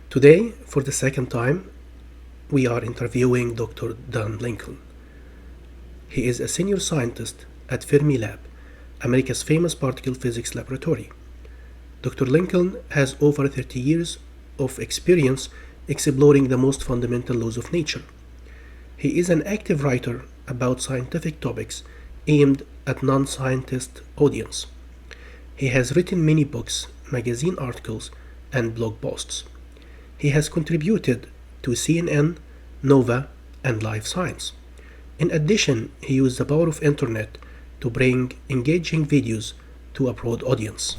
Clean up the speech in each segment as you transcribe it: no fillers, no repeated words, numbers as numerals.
Today, for the second time, we are interviewing Dr. Dan Lincoln. He is a senior scientist at Fermilab, America's famous particle physics laboratory. Dr. Lincoln has over 30 years of experience exploring the most fundamental laws of nature. He is an active writer about scientific topics aimed at non-scientist audience. He has written many books, magazine articles, and blog posts. He has contributed to CNN, Nova, and Life Science. In addition, he used the power of internet to bring engaging videos to a broad audience.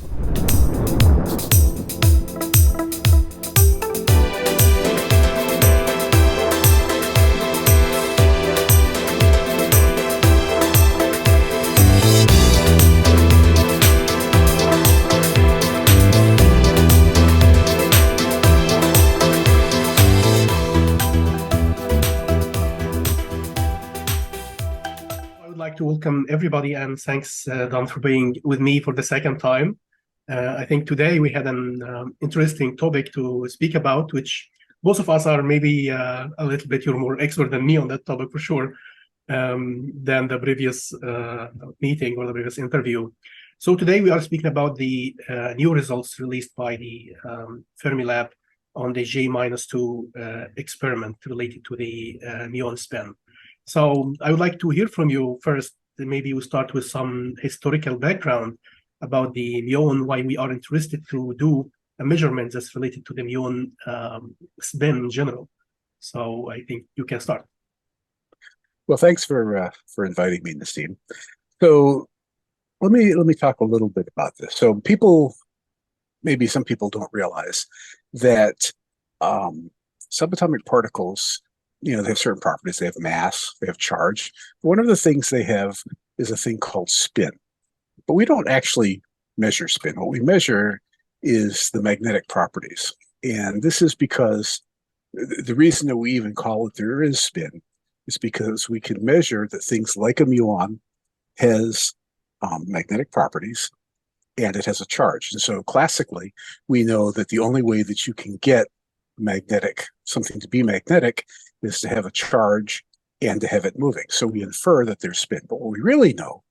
To welcome everybody, and thanks Don for being with me for the second time. I think today we had an interesting topic to speak about, which both of us are maybe a little bit, you're more expert than me on that topic for sure, than the previous meeting or the previous interview. So today we are speaking about the new results released by the Fermilab on the g-2 experiment related to the Muon spin. So I would like to hear from you first. Maybe we start with some historical background about the Muon, why we are interested to do a measurement that's related to the Muon spin in general. So I think you can start. Well, thanks for inviting me, Nassim. So let me talk a little bit about this. So maybe some people don't realize that subatomic particles, they have certain properties. They have mass, they have charge. One of the things they have is a thing called spin. But we don't actually measure spin. What we measure is the magnetic properties. And this is because the reason that we even call it there is spin is because we can measure that things like a muon has magnetic properties and it has a charge. And so classically, we know that the only way that you can get something to be magnetic is to have a charge and to have it moving. So we infer that there's spin. But what we really know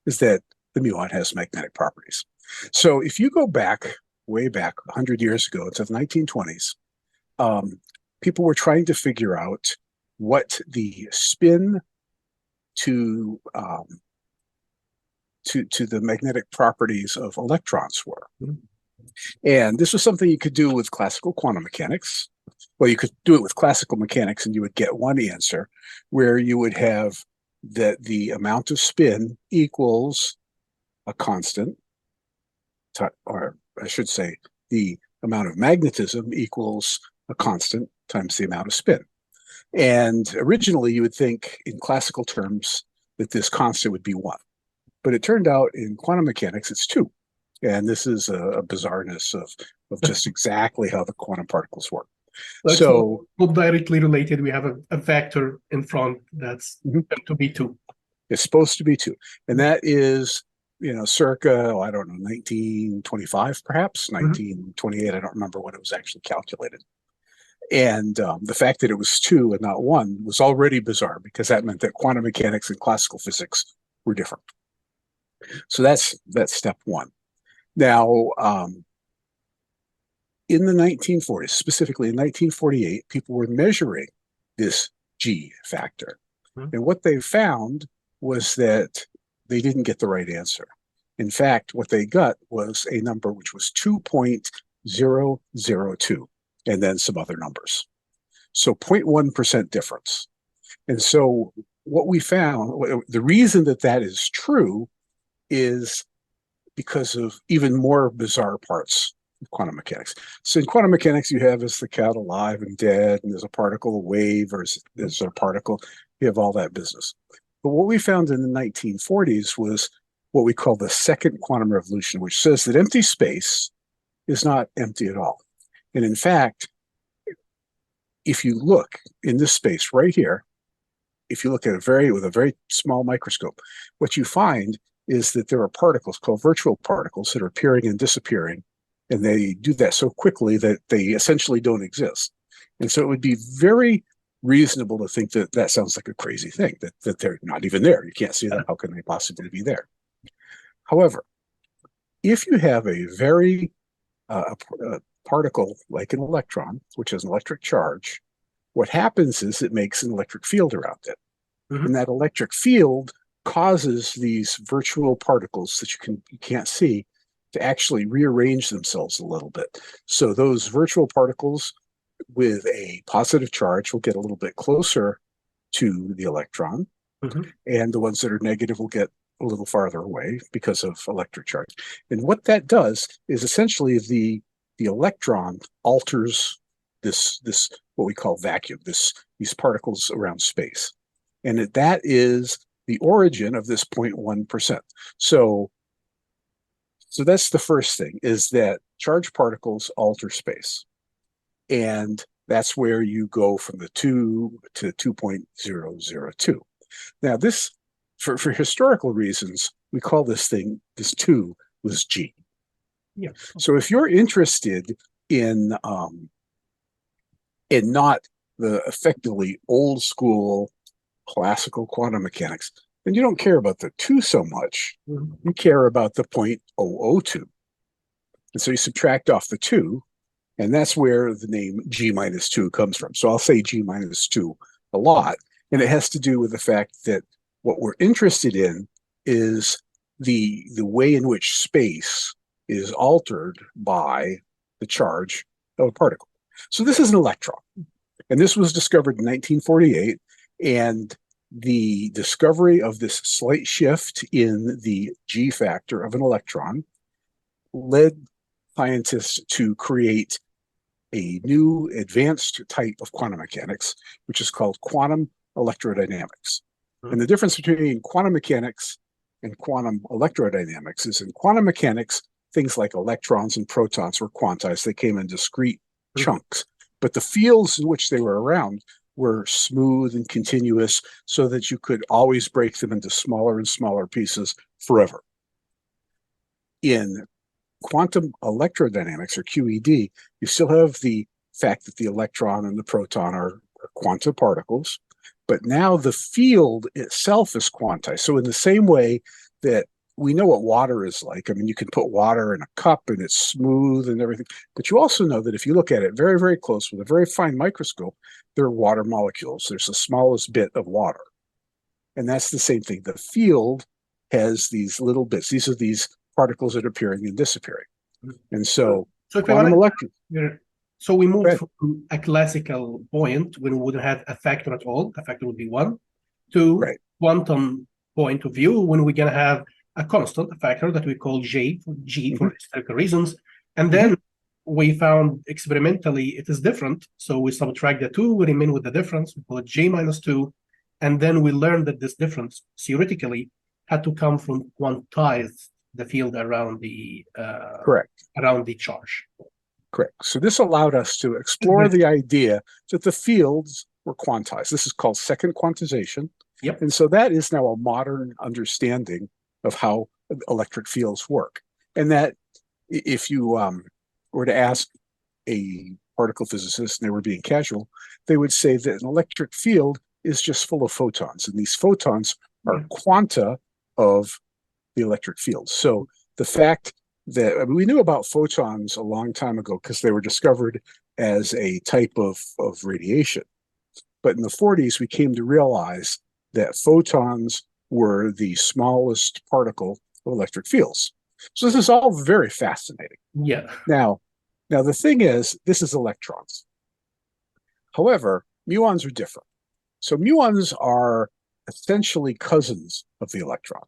is that the muon has magnetic properties. So if you go way back 100 years ago, into the 1920s, people were trying to figure out what the spin to the magnetic properties of electrons were. And this was something you could do with classical quantum mechanics. Well, you could do it with classical mechanics and you would get one answer where you would have that the amount of spin equals a constant, or I should say the amount of magnetism equals a constant times the amount of spin. And originally you would think in classical terms that this constant would be 1. But it turned out in quantum mechanics it's 2. And this is a bizarreness of just exactly how the quantum particles work. So not directly related. We have a vector in front that's to be 2. It's supposed to be 2. And that is, circa, 1925, perhaps, 1928. I don't remember when it was actually calculated. And the fact that it was 2 and not 1 was already bizarre because that meant that quantum mechanics and classical physics were different. So that's step 1. Now, in the 1940s, specifically in 1948, people were measuring this G factor. And what they found was that they didn't get the right answer. In fact, what they got was a number which was 2.002, and then some other numbers. So 0.1% difference. And so what we found, the reason that is true is because of even more bizarre parts of quantum mechanics. So in quantum mechanics, you have is the cat alive and dead, and there's a particle, a wave, or there's a particle. You have all that business. But what we found in the 1940s was what we call the second quantum revolution, which says that empty space is not empty at all. And in fact, if you look in this space right here, if you look at with a very small microscope, what you find is that there are particles called virtual particles that are appearing and disappearing And they do that so quickly that they essentially don't exist. And so it would be very reasonable to think that that sounds like a crazy thing, that they're not even there. You can't see them. How can they possibly be there? However, if you have a very a particle like an electron, which has an electric charge, what happens is it makes an electric field around it. And that electric field causes these virtual particles that you can't see to actually rearrange themselves a little bit. So those virtual particles with a positive charge will get a little bit closer to the electron, and the ones that are negative will get a little farther away because of electric charge. And what that does is essentially the electron alters this what we call vacuum, these particles around space. And that is the origin of this 0.1%. So that's the first thing, is that charged particles alter space. And that's where you go from the 2 to 2.002. Now this, for historical reasons, we call this 2 was G. Yeah. So if you're interested in not the effectively old school classical quantum mechanics, then you don't care about the 2 so much. You care about the 0.002. And so you subtract off the 2, and that's where the name g-2 comes from. So I'll say g-2 a lot, and it has to do with the fact that what we're interested in is the way in which space is altered by the charge of a particle. So this is an electron, and this was discovered in 1948, and the discovery of this slight shift in the G factor of an electron led scientists to create a new advanced type of quantum mechanics, which is called quantum electrodynamics. And the difference between quantum mechanics and quantum electrodynamics is in quantum mechanics, things like electrons and protons were quantized. They came in discrete chunks, but the fields in which they were around were smooth and continuous so that you could always break them into smaller and smaller pieces forever. In quantum electrodynamics, or QED, you still have the fact that the electron and the proton are quantum particles, but now the field itself is quantized. So in the same way that we know what water is like, I mean, you can put water in a cup and it's smooth and everything, but you also know that if you look at it very, very close with a very fine microscope, there are water molecules. There's the smallest bit of water. And that's the same thing. The field has these little bits. These are these particles that are appearing and disappearing. And so quantum so we moved from a classical point when we wouldn't have a factor at all, a factor would be 1, to quantum point of view when we're going to have a constant, a factor that we call G for historical reasons. And then we found experimentally it is different. So we subtract the 2, we remain with the difference, we call it G-2. And then we learned that this difference theoretically had to come from quantized the field around the around the charge. Correct. So this allowed us to explore the idea that the fields were quantized. This is called second quantization. Yep. And so that is now a modern understanding of how electric fields work. And that if you were to ask a particle physicist and they were being casual, they would say that an electric field is just full of photons. And these photons are quanta of the electric field. So the fact that we knew about photons a long time ago because they were discovered as a type of radiation. But in the 40s, we came to realize that photons were the smallest particle of electric fields. So this is all very fascinating. Yeah. Now the thing is, this is electrons. However, muons are different. So muons are essentially cousins of the electron.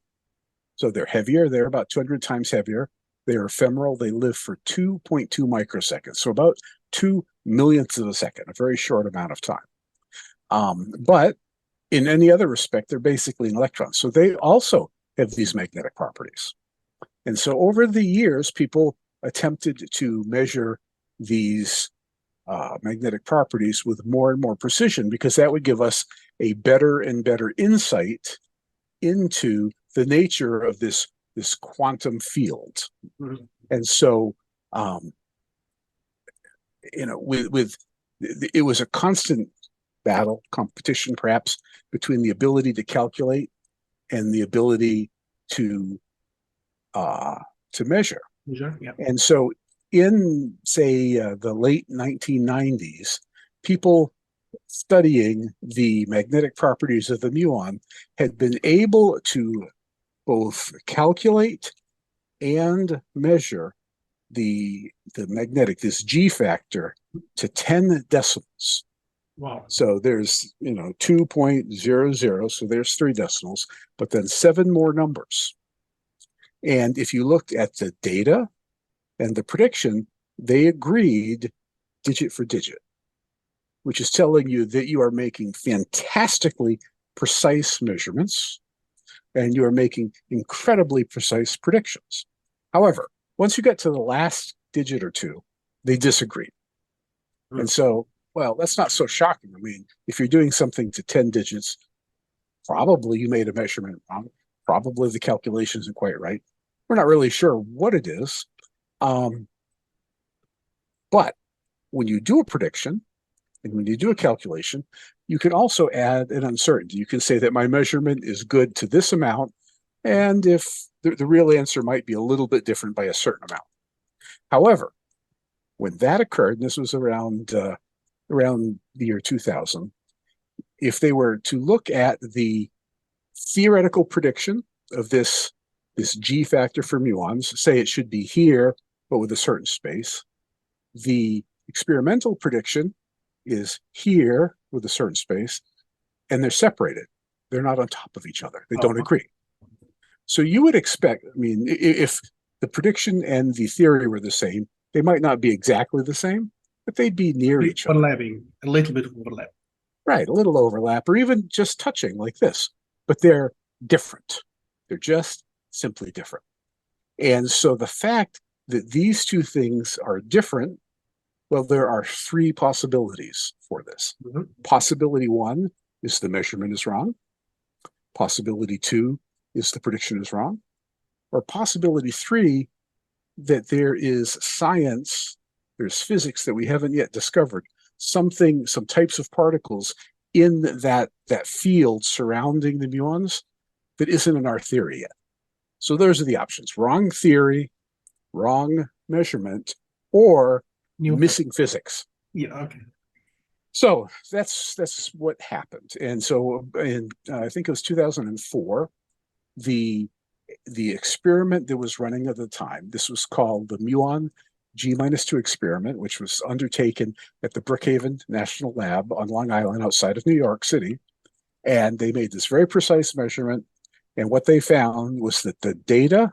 So they're heavier. They're about 200 times heavier. They're ephemeral. They live for 2.2 microseconds, so about 2 millionths of a second, a very short amount of time. But in any other respect, they're basically an electron. So they also have these magnetic properties. And so over the years, people attempted to measure these magnetic properties with more and more precision, because that would give us a better and better insight into the nature of this quantum field. And so It was a constant battle, competition, perhaps, between the ability to calculate and the ability to measure. Sure, yeah. And so in, say, the late 1990s, people studying the magnetic properties of the muon had been able to both calculate and measure the magnetic, this G factor, to 10 decimals. Wow. So there's 2.00, so there's 3 decimals, but then 7 more numbers. And if you looked at the data and the prediction, they agreed digit for digit, which is telling you that you are making fantastically precise measurements and you are making incredibly precise predictions. However, once you get to the last digit or two, they disagreed. And so, well, that's not so shocking. I mean, if you're doing something to 10 digits, probably you made a measurement wrong. Probably the calculation isn't quite right. We're not really sure what it is. But when you do a prediction and when you do a calculation, you can also add an uncertainty. You can say that my measurement is good to this amount, and if the real answer might be a little bit different by a certain amount. However, when that occurred, and this was around the year 2000, if they were to look at the theoretical prediction of this G factor for muons, say it should be here, but with a certain space, the experimental prediction is here with a certain space, and they're separated. They're not on top of each other. They don't agree. So you would expect, I mean, if the prediction and the theory were the same, they might not be exactly the same, but they'd be near each other. Overlapping, a little bit of overlap. Right, a little overlap, or even just touching like this. But they're different. They're just simply different. And so the fact that these two things are different, well, there are 3 possibilities for this. Possibility 1 is the measurement is wrong. Possibility 2 is the prediction is wrong. Or possibility 3, that there is science, there's physics that we haven't yet discovered, some types of particles in that field surrounding the muons that isn't in our theory yet. So those are the options: wrong theory, wrong measurement, or missing physics. Yeah, okay. So that's what happened. And so in I think it was 2004, the experiment that was running at the time, this was called the Muon G-2 experiment, which was undertaken at the Brookhaven National Lab on Long Island outside of New York City. And they made this very precise measurement. And what they found was that the data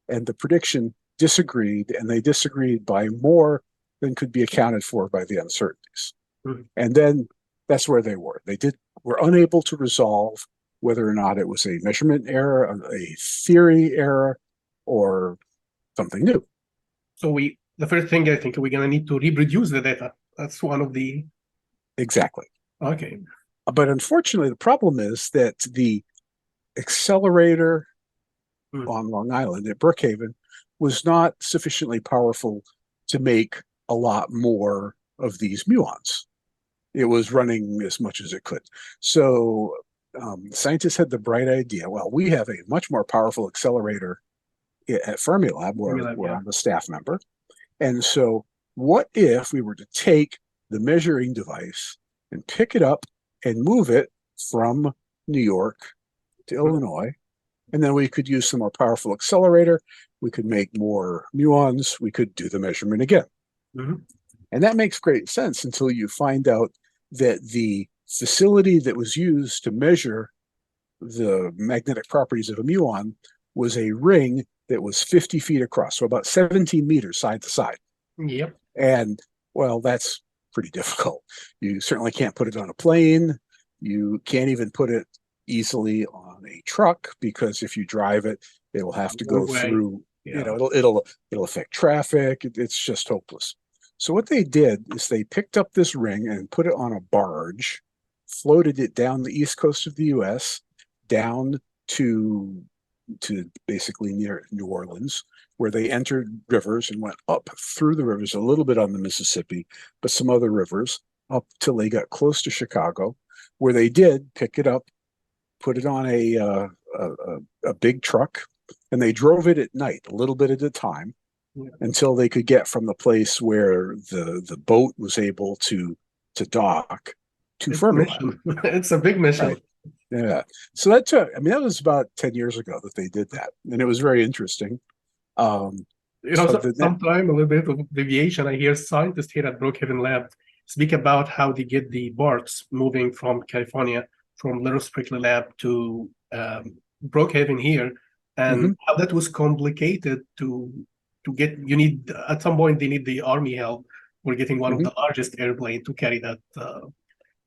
and the prediction disagreed, and they disagreed by more than could be accounted for by the uncertainties. And then that's where they were. They were unable to resolve whether or not it was a measurement error, a theory error, or something new. So the first thing I think we're going to need to reproduce the data. That's one of the... Exactly. Okay. But unfortunately, the problem is that the accelerator on Long Island at Brookhaven was not sufficiently powerful to make a lot more of these muons. It was running as much as it could. So scientists had the bright idea, well, we have a much more powerful accelerator at Fermilab, where I'm a staff member. And so what if we were to take the measuring device and pick it up and move it from New York to Illinois, and then we could use some more powerful accelerator, we could make more muons, we could do the measurement again. And that makes great sense until you find out that the facility that was used to measure the magnetic properties of a muon was a ring that was 50 feet across, so about 17 meters side to side. Yep. And, well, that's pretty difficult. You certainly can't put it on a plane. You can't even put it easily on a truck, because if you drive it, it will have to go through, it'll affect traffic. It's just hopeless. So what they did is they picked up this ring and put it on a barge, floated it down the east coast of the US, down to to basically near New Orleans, where they entered rivers and went up through the rivers a little bit on the Mississippi, but some other rivers up till they got close to Chicago, where they did pick it up, put it on a big truck, and they drove it at night, a little bit at a time, until they could get from the place where the boat was able to dock to Fermilab. It's a big mission. Right. Yeah. So that took, I mean, that was about 10 years ago that they did that. And it was very interesting. Sometime a little bit of deviation. I hear scientists here at Brookhaven Lab speak about how they get the parts moving from California, from Little Sprickler Lab to Brookhaven here, and how that was complicated to get. You need, at some point, they need the Army help. We're getting one of the largest airplane to carry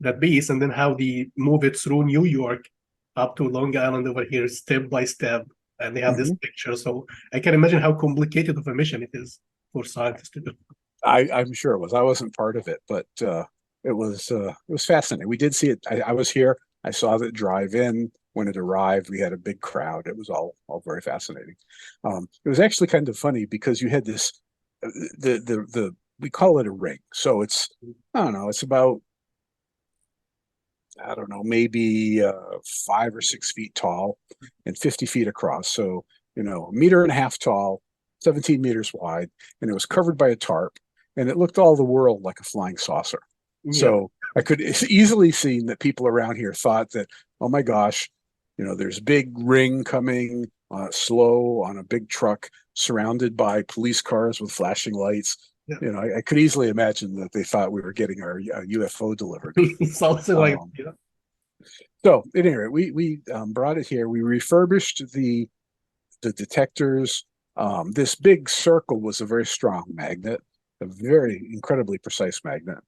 that beast, and then how they move it through New York up to Long Island over here, step by step. And they have this picture. So I can imagine how complicated of a mission it is for scientists to do. I'm sure it was. I wasn't part of it, but it was fascinating. We did see it. I was here. I saw it drive in. When it arrived, we had a big crowd. It was all very fascinating. It was actually kind of funny because you had this, we call it a ring. So it's, I don't know, it's about, I don't know, maybe 5 or 6 feet tall and 50 feet across. So, you know, 1.5 meters tall, 17 meters wide, and it was covered by a tarp, and it looked all the world like a flying saucer. Yeah. So I could easily see that people around here thought that, oh my gosh, you know, there's a big ring coming slow on a big truck surrounded by police cars with flashing lights. Yeah. You know, I could easily imagine that they thought we were getting our UFO delivered. Something like, yeah. So at any rate, we brought it here. We refurbished the detectors. This big circle was a very strong magnet, a very incredibly precise magnet.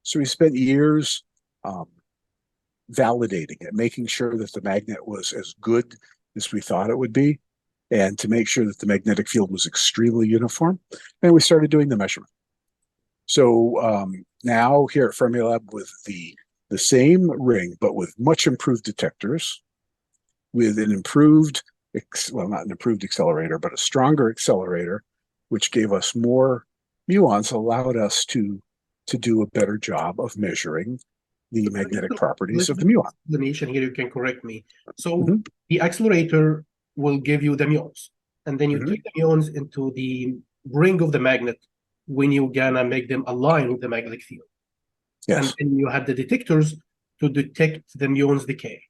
So we spent years validating it, making sure that the magnet was as good as we thought it would be, and to make sure that the magnetic field was extremely uniform. And we started doing the measurement. So now here at Fermilab with the same ring, but with much improved detectors, with an improved, well, not an improved accelerator, but a stronger accelerator, which gave us more muons, allowed us to do a better job of measuring the magnetic properties of the muon. Explanation here, you can correct me. So the accelerator will give you the muons, and then you take the muons into the ring of the magnet when you're gonna make them align with the magnetic field. Yes. And you have the detectors to detect the muons decay.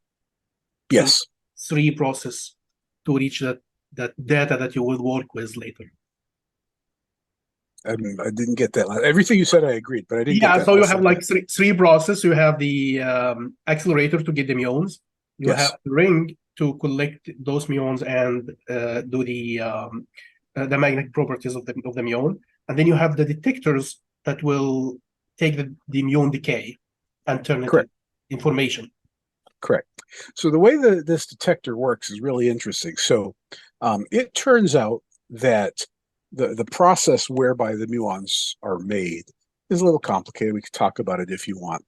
Yes. So 3 process to reach that data that you will work with later. I didn't get that. Everything you said, I agreed, but I didn't get that. So you have like three process. You have the accelerator to get the muons. You have the ring to collect those muons and do the magnetic properties of the muon. And then you have the detectors that will take the muon decay and turn it into information. Correct. So the way that this detector works is really interesting. So it turns out that the process whereby the muons are made is a little complicated. We could talk about it if you want.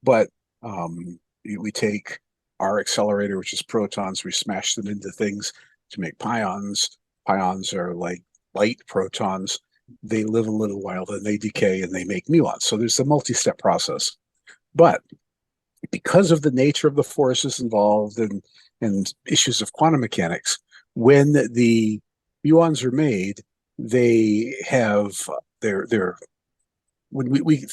But we take our accelerator, which is protons, we smash them into things to make pions. Pions are like light protons. They live a little while, then they decay and they make muons. So there's a multi-step process. But because of the nature of the forces involved and issues of quantum mechanics, when the muons are made, they have when we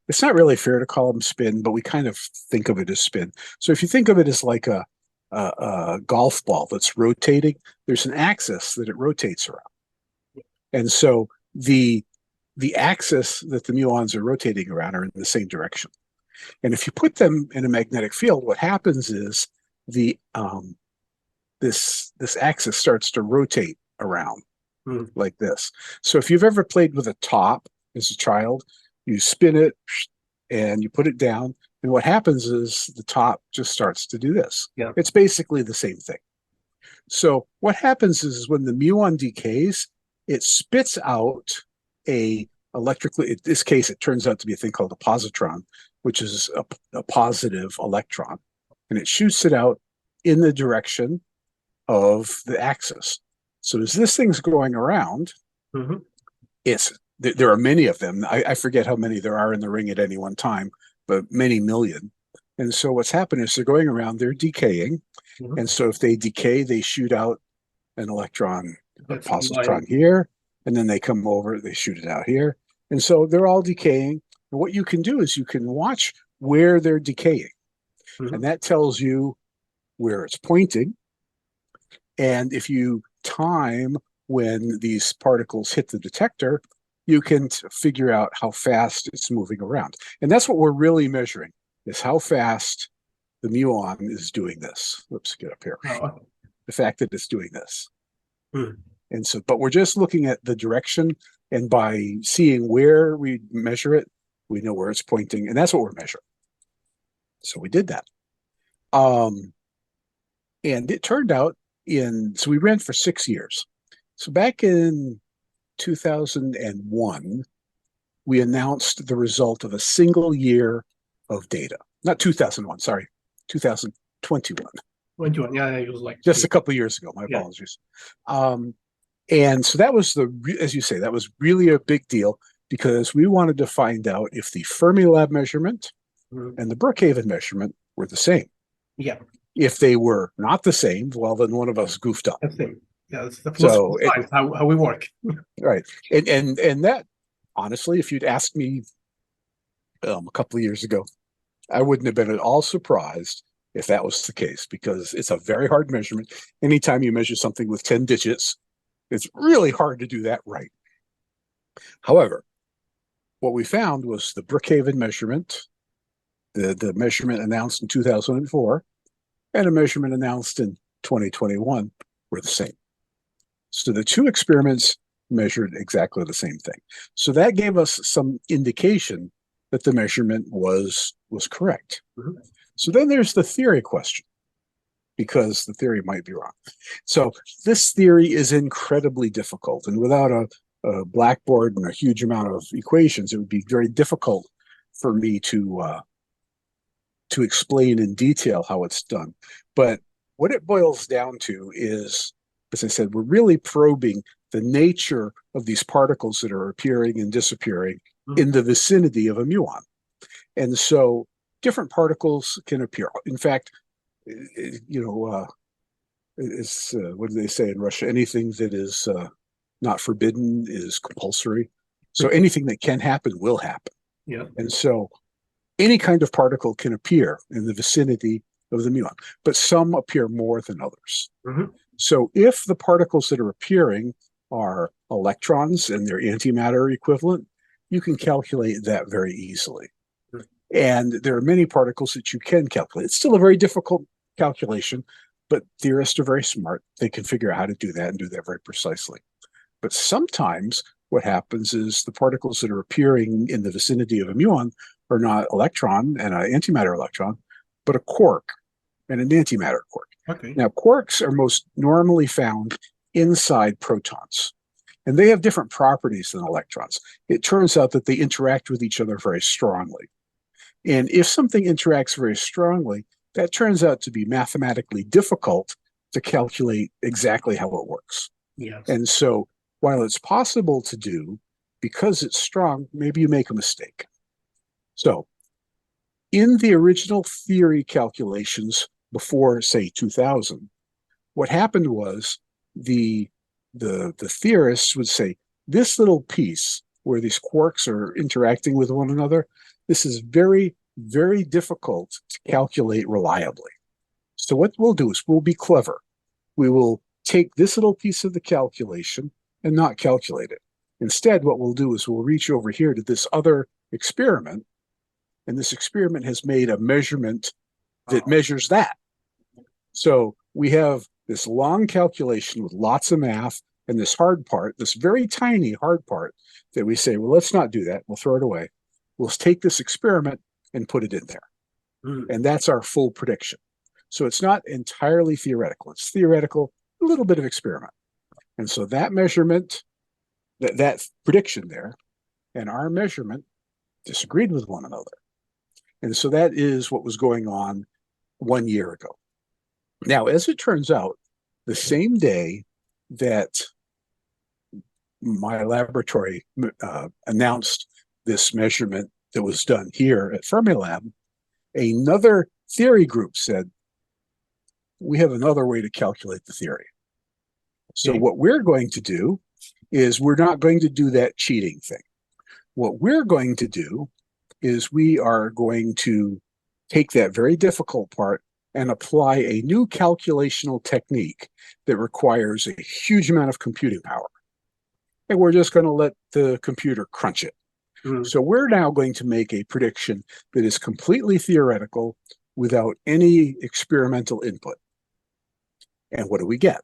it's not really fair to call them spin, but we kind of think of it as spin. So if you think of it as like a golf ball that's rotating, there's an axis that it rotates around. And so the axis that the muons are rotating around are in the same direction. And if you put them in a magnetic field, what happens is the this axis starts to rotate around like this. So if you've ever played with a top as a child, you spin it and you put it down, and what happens is the top just starts to do this. Yeah. It's basically the same thing. So what happens is when the muon decays, it spits out a electrically, in this case, it turns out to be a thing called a positron, which is a positive electron, and it shoots it out in the direction of the axis. So as this thing's going around, there are many of them. I forget how many there are in the ring at any one time, but many million. And so what's happened is they're going around, they're decaying. And so if they decay, they shoot out an electron, a positron here, and then they come over, they shoot it out here. And so they're all decaying. And what you can do is you can watch where they're decaying. And that tells you where it's pointing. And if you time when these particles hit the detector, you can figure out how fast it's moving around. And that's what we're really measuring, is how fast the muon is doing this. Let's get up here. The fact that it's doing this. And so, but we're just looking at the direction, and by seeing where we measure it, we know where it's pointing, and that's what we're measuring. So we did that. And it turned out so we ran for 6 years. So back in 2001, we announced the result of a single year of data. Not 2001, sorry, 2021. 21, yeah, it was like just a couple of years ago. My apologies. And so that was as you say, that was really a big deal, because we wanted to find out if the Fermilab measurement and the Brookhaven measurement were the same. Yeah. If they were not the same, well, then one of us goofed up. That's it. Yeah, that's the philosophy of how we work. Right. And that, honestly, if you'd asked me a couple of years ago, I wouldn't have been at all surprised if that was the case, because it's a very hard measurement. Anytime you measure something with 10 digits, it's really hard to do that right. However, what we found was the Brookhaven measurement, the measurement announced in 2004, and a measurement announced in 2021 were the same. So the two experiments measured exactly the same thing. So that gave us some indication that the measurement was correct. So then there's the theory question, because the theory might be wrong. So this theory is incredibly difficult, and without a blackboard and a huge amount of equations, it would be very difficult for me to explain in detail how it's done. But what it boils down to is, as I said, we're really probing the nature of these particles that are appearing and disappearing in the vicinity of a muon. And so different particles can appear. In fact, what do they say in Russia? Anything that is not forbidden is compulsory. So anything that can happen will happen. Yeah. And so any kind of particle can appear in the vicinity of the muon, but some appear more than others. So if the particles that are appearing are electrons and their antimatter equivalent, you can calculate that very easily. And there are many particles that you can calculate. It's still a very difficult calculation, but theorists are very smart. They can figure out how to do that and do that very precisely. But sometimes what happens is the particles that are appearing in the vicinity of a muon are not electron and an antimatter electron, but a quark and an antimatter quark. Okay. Now, quarks are most normally found inside protons, and they have different properties than electrons. It turns out that they interact with each other very strongly. And if something interacts very strongly, that turns out to be mathematically difficult to calculate exactly how it works. Yes. And so while it's possible to do, because it's strong, maybe you make a mistake. So in the original theory calculations before, say, 2000, what happened was the theorists would say, this little piece where these quarks are interacting with one another, this is very, very difficult to calculate reliably. So what we'll do is we'll be clever. We will take this little piece of the calculation and not calculate it. Instead, what we'll do is we'll reach over here to this other experiment, and this experiment has made a measurement that measures that. So we have this long calculation with lots of math and this hard part, this very tiny hard part that we say, well, let's not do that. We'll throw it away. We'll take this experiment and put it in there. And that's our full prediction. So it's not entirely theoretical. It's theoretical, a little bit of experiment. And so that measurement, that prediction there, and our measurement disagreed with one another. And so that is what was going on 1 year ago. Now, as it turns out, the same day that my laboratory announced this measurement that was done here at Fermilab, another theory group said, we have another way to calculate the theory. So what we're going to do is we're not going to do that cheating thing. What we're going to do is we are going to take that very difficult part and apply a new calculational technique that requires a huge amount of computing power. And we're just going to let the computer crunch it. So we're now going to make a prediction that is completely theoretical without any experimental input. And what do we get?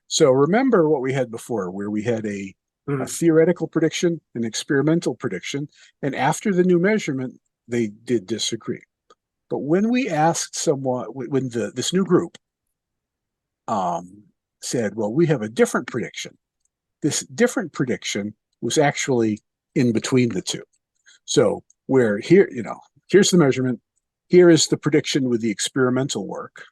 So remember what we had before, where we had a theoretical prediction, an experimental prediction, and after the new measurement, they did disagree. But when we asked someone, when this new group said, well, we have a different prediction, this different prediction was actually in between the two. So where here, here's the measurement, here is the prediction with the experimental work.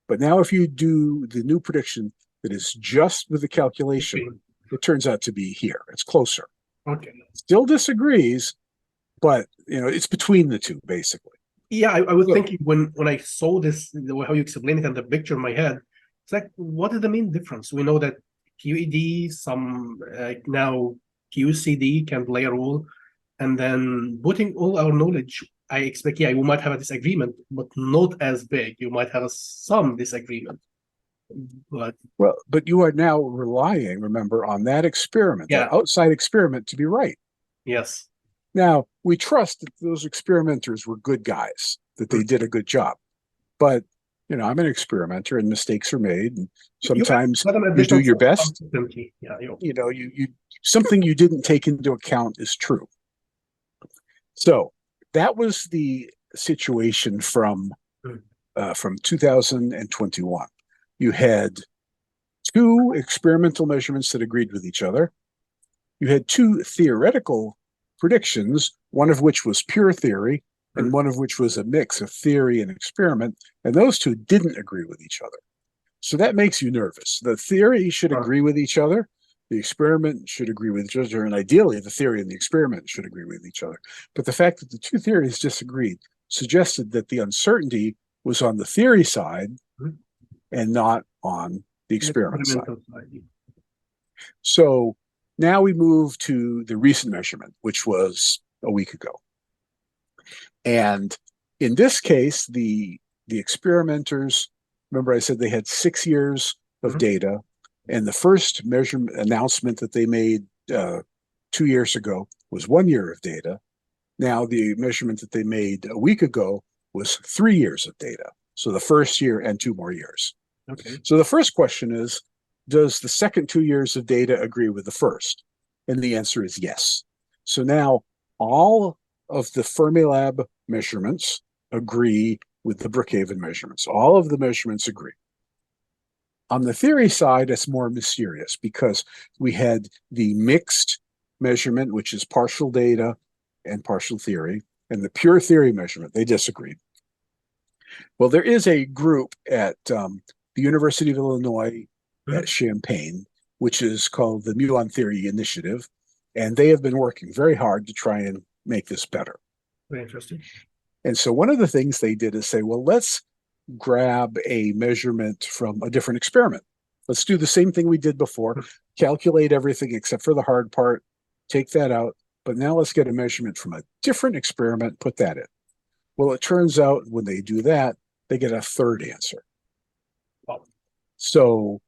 But now if you do the new prediction that is just with the calculation, it turns out to be here. It's closer. Okay. Still disagrees, but it's between the two, basically. Yeah, I was thinking when I saw this, how you explain it and the picture in my head, it's like, what is the main difference? We know that QED, some now QCD can play a role, and then putting all our knowledge, I expect, we might have a disagreement, but not as big. You might have some disagreement. But you are now relying, remember, on that experiment, that outside experiment to be right. Yes. Now, we trust that those experimenters were good guys, that they did a good job. But, I'm an experimenter and mistakes are made. And sometimes you do your best. Something you didn't take into account is true. So that was the situation from 2021. You had two experimental measurements that agreed with each other. You had two theoretical predictions, one of which was pure theory and one of which was a mix of theory and experiment, and those two didn't agree with each other. So that makes you nervous. The theory should agree with each other, the experiment should agree with each other, and ideally the theory and the experiment should agree with each other. But the fact that the two theories disagreed suggested that the uncertainty was on the theory side and not on the experiment side. So now we move to the recent measurement, which was a week ago. And in this case, the experimenters, remember I said they had 6 years of data, and the first measurement announcement that they made 2 years ago was 1 year of data. Now the measurement that they made a week ago was 3 years of data. So the first year and 2 more years. Okay. So the first question is, does the second 2 years of data agree with the first? And the answer is yes. So now all of the Fermilab measurements agree with the Brookhaven measurements. All of the measurements agree. On the theory side, it's more mysterious because we had the mixed measurement, which is partial data and partial theory, and the pure theory measurement. They disagreed. Well, there is a group at the University of Illinois at Champaign, which is called the Muon Theory Initiative, and they have been working very hard to try and make this better. Very interesting. And so one of the things they did is say, well, let's grab a measurement from a different experiment. Let's do the same thing we did before, calculate everything except for the hard part, take that out, but now let's get a measurement from a different experiment, put that in. Well, it turns out when they do that, they get a third answer. Wow. So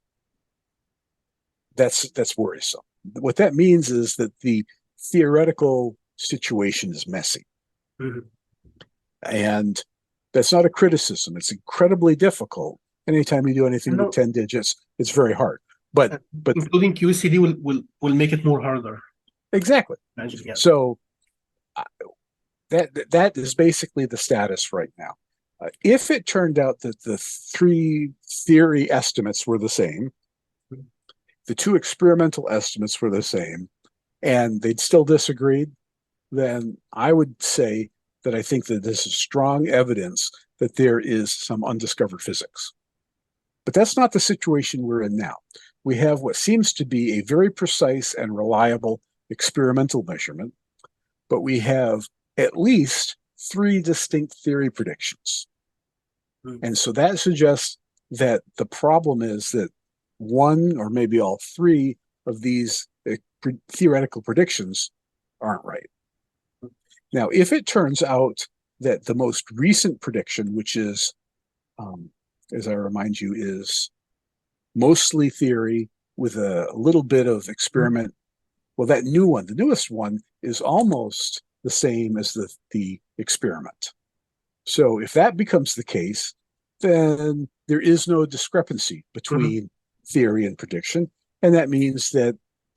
that's worrisome. What that means is that the theoretical situation is messy. And that's not a criticism. It's incredibly difficult. Anytime you do anything with 10 digits, it's very hard. But including QCD will make it more harder. Exactly. Imagine, yeah. So that is basically the status right now. If it turned out that the 3 theory estimates were the same, the 2 experimental estimates were the same, and they'd still disagreed, then I would say that I think that this is strong evidence that there is some undiscovered physics. But that's not the situation we're in now. We have what seems to be a very precise and reliable experimental measurement, but we have at least 3 distinct theory predictions. And so that suggests that the problem is that one or maybe all 3 of these theoretical predictions aren't right. Now, if it turns out that the most recent prediction, which is, as I remind you, is mostly theory with a little bit of experiment, well, that new one, the newest one, is almost the same as the experiment. So if that becomes the case, then there is no discrepancy between theory and prediction, and that means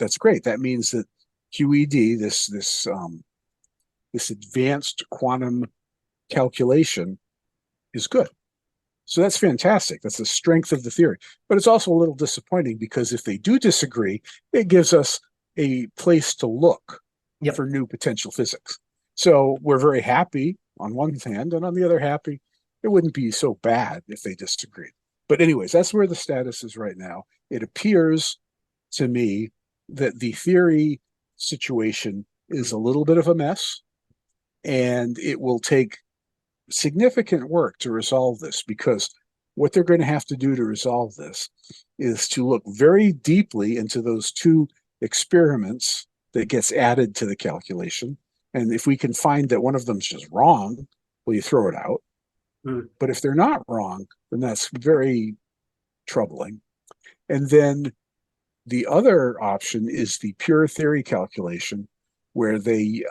that's great. That means that QED, this advanced quantum calculation, is good. So that's fantastic. That's the strength of the theory. But it's also a little disappointing because if they do disagree, it gives us a place to look for new potential physics. So we're very happy on one hand, and on the other happy, it wouldn't be so bad if they disagreed. But anyways, that's where the status is right now. It appears to me that the theory situation is a little bit of a mess, and it will take significant work to resolve this, because what they're going to have to do to resolve this is to look very deeply into those 2 experiments that gets added to the calculation. And if we can find that one of them's just wrong, well, you throw it out. But if they're not wrong, then that's very troubling. And then the other option is the pure theory calculation, where they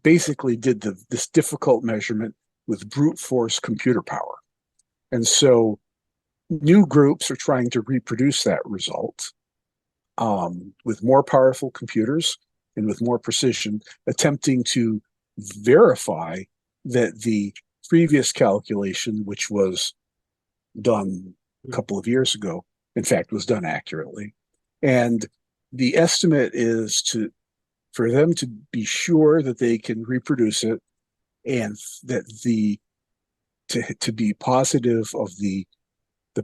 basically did this difficult measurement with brute force computer power. And so new groups are trying to reproduce that result with more powerful computers and with more precision, attempting to verify that the previous calculation, which was done a couple of years ago, in fact, was done accurately. And the estimate is for them to be sure that they can reproduce it, and that to be positive of the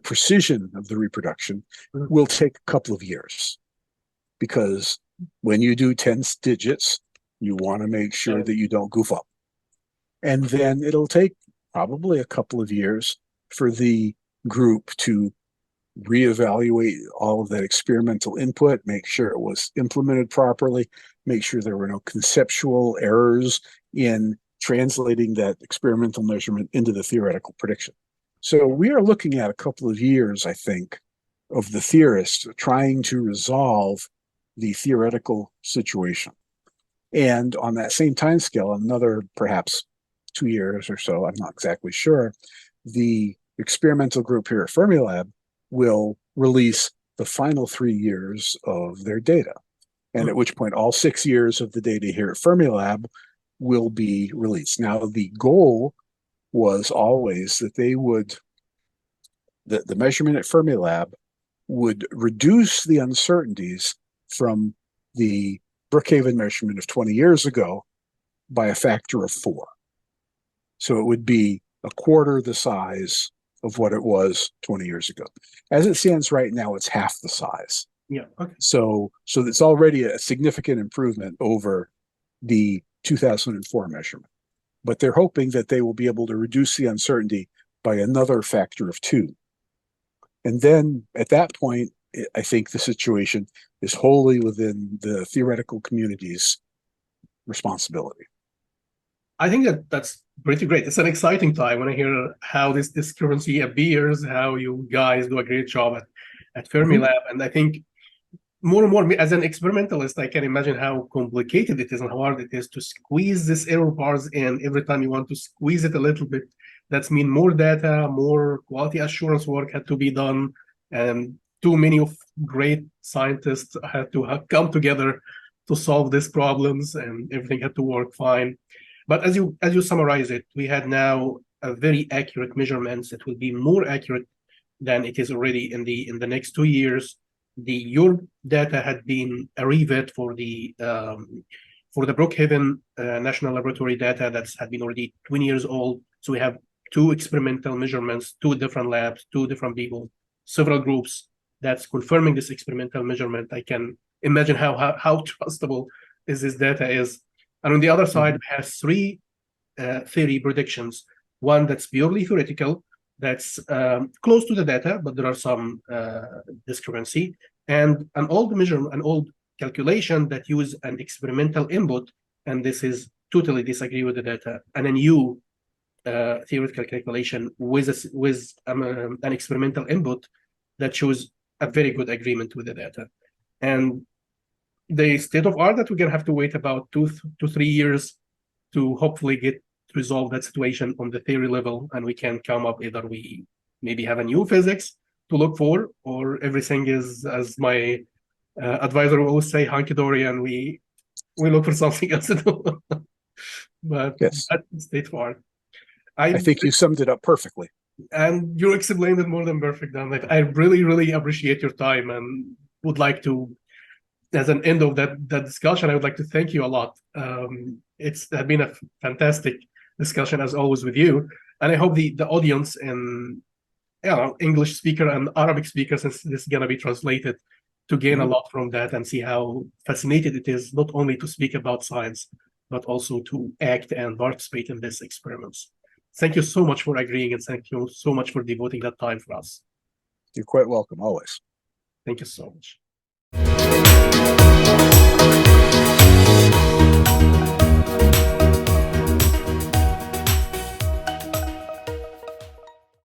precision of the reproduction will take a couple of years. Because when you do 10 digits, you want to make sure that you don't goof up. And then it'll take probably a couple of years for the group to reevaluate all of that experimental input, make sure it was implemented properly, make sure there were no conceptual errors in translating that experimental measurement into the theoretical prediction. So we are looking at a couple of years, I think, of the theorists trying to resolve the theoretical situation. And on that same time scale, another perhaps 2 years or so, I'm not exactly sure, the experimental group here at Fermilab will release the final 3 years of their data. And at which point all 6 years of the data here at Fermilab will be released. Now, the goal was always that they would, the measurement at Fermilab would reduce the uncertainties from the Brookhaven measurement of 20 years ago by a factor of 4. So it would be a quarter the size of what it was 20 years ago. As it stands right now, it's half the size. Yeah. Okay. So it's already a significant improvement over the 2004 measurement. But they're hoping that they will be able to reduce the uncertainty by another factor of 2. And then at that point, I think the situation is wholly within the theoretical community's responsibility. I think that's pretty great. It's an exciting time when I hear how this discrepancy appears, how you guys do a great job at Fermilab. And I think more and more, as an experimentalist, I can imagine how complicated it is and how hard it is to squeeze this error bars in. Every time you want to squeeze it a little bit, that's mean more data, more quality assurance work had to be done, and too many of great scientists had to come together to solve these problems, and everything had to work fine. But as you summarize it, we had now a very accurate measurements. It will be more accurate than it is already in the next 2 years. Your data had been a revet for the Brookhaven National Laboratory data that had been already 20 years old. So we have 2 experimental measurements, 2 different labs, 2 different people, several groups that's confirming this experimental measurement. I can imagine how trustable this data is. And on the other side, it has 3 theory predictions. One that's purely theoretical, that's close to the data, but there are some discrepancy, and an old measurement, an old calculation that use an experimental input, and this is totally disagree with the data, and a new theoretical calculation with an experimental input that shows a very good agreement with the data. And the state of art that we're gonna have to wait about 2 to 3 years to hopefully get to resolve that situation on the theory level, and we can come up, either we maybe have a new physics to look for, or everything is, as my advisor will always say, hunky-dory, and we look for something else to do. But yes, that's the state of art. I think you summed it up perfectly. And you explained it more than perfect, Dan. I really, really appreciate your time, and would like to, as an end of that discussion, I would like to thank you a lot. It's been a fantastic discussion as always with you, and I hope the audience and English speaker and Arabic speaker, since this is gonna be translated, to gain a lot from that and see how fascinated it is not only to speak about science, but also to act and participate in these experiments. Thank you so much for agreeing, and thank you so much for devoting that time for us. You're quite welcome, always. Thank you so much.